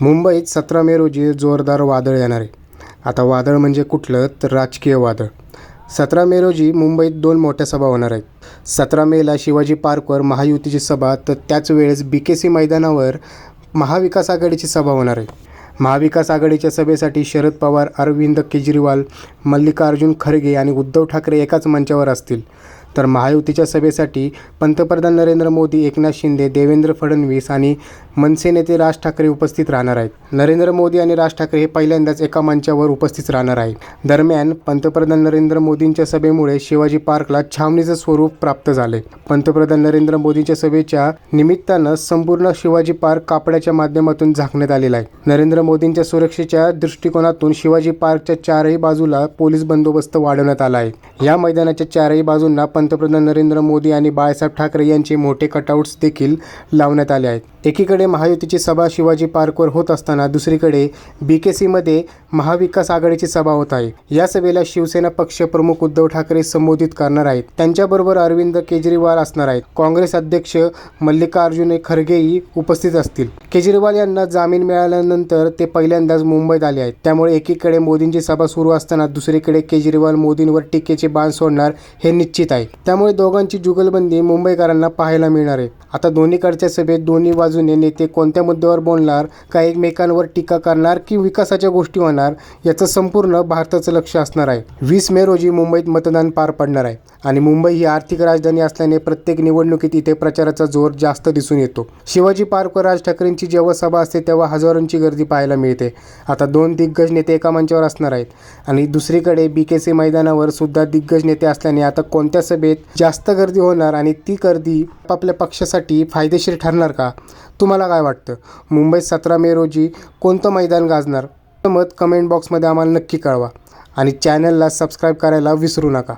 मुंबईत 17 मे रोजी जोरदार वादळ येणार आहे. आता वादळ म्हणजे कुठलं तर राजकीय वादळ. 17 मे रोजी मुंबईत 2 मोठ्या सभा होणार आहेत. 17 मेला शिवाजी पार्कवर महायुतीची सभा, तर त्याच वेळेस BKC मैदानावर महाविकास आघाडीची सभा होणार आहे. महाविकास आघाडीच्या सभेसाठी शरद पवार, अरविंद केजरीवाल, मल्लिकार्जुन खरगे आणि उद्धव ठाकरे एकाच मंचावर असतील. तर महायुतीच्या सभेसाठी पंतप्रधान नरेंद्र मोदी, एकनाथ शिंदे, देवेंद्र फडणवीस आणि मनसे नेते राज ठाकरे उपस्थित राहणार आहेत. नरेंद्र मोदी आणि राज ठाकरे हे पहिल्यांदाच एका मंचावर उपस्थित राहणार आहेत. दरम्यान पंतप्रधान नरेंद्र मोदींच्या सभेमुळे शिवाजी पार्कला छावणीचं स्वरूप प्राप्त झाले. पंतप्रधान नरेंद्र मोदींच्या सभेच्या निमित्तानं संपूर्ण शिवाजी पार्क कापडाच्या माध्यमातून झाकण्यात आलेला आहे. नरेंद्र मोदींच्या सुरक्षेच्या दृष्टिकोनातून शिवाजी पार्कच्या चारही बाजूला पोलीस बंदोबस्त वाढवण्यात आला आहे. या मैदानाच्या चारही बाजूंना पंतप्रधान नरेंद्र मोदी आणि बाळासाहेब ठाकरे यांचे मोठे कटआउट्स देखील लावण्यात आले आहेत. एकीकडे महायुतीची सभा शिवाजी पार्कवर होत असताना दुसरीकडे BKCमध्ये महाविकास आघाडीची सभा होत आहे. या सभेला शिवसेना पक्ष प्रमुख उद्धव ठाकरे संबोधित करणार आहेत. त्यांच्याबरोबर अरविंद केजरीवाल असणार आहेत. काँग्रेस अध्यक्ष मल्लिकार्जुन खरगेही उपस्थित असतील. केजरीवाल यांना जामीन मिळाल्यानंतर ते पहिल्यांदाच मुंबईत आले आहेत. त्यामुळे एकीकडे मोदींची सभा सुरू असताना दुसरीकडे केजरीवाल मोदींवर टीकेचे बाण सोडणार हे निश्चित आहे. त्यामुळे दोघांची जुगलबंदी मुंबईकरांना पाहायला मिळणार आहे. आता दोन्हीकडच्या सभेत दोन्ही बाजूने नेते कोणत्या मुद्द्यावर बोलणार, का एकमेकांवर टीका करणार की विकासाच्या गोष्टी होणार, याचं संपूर्ण भारताचं लक्ष असणार आहे. 20 मे रोजी मुंबईत मतदान पार पडणार आहे आणि मुंबई ही आर्थिक राजधानी असल्याने प्रत्येक निवडणुकीत इथे प्रचाराचा जोर जास्त दिसून येतो. शिवाजी पार्कवर राज ठाकरेंची जेव्हा सभा असते तेव्हा हजारोंची गर्दी पाहायला मिळते. आता 2 दिग्गज नेते एका मंचावर असणार आहेत आणि दुसरीकडे BKC मैदानावर सुद्धा दिग्गज नेते असल्याने आता कोणत्या सभेत जास्त गर्दी होणार आणि ती गर्दी आपल्या पक्षासाठी फायदेशीर ठरणार का? तुम्हाला काय वाटतं? मुंबईत 17 मे रोजी कोणतं मैदान गाजणार? मत कमेंट बॉक्समध्ये आम्हाला नक्की कळवा आणि चॅनलला सबस्क्राईब करायला विसरू नका.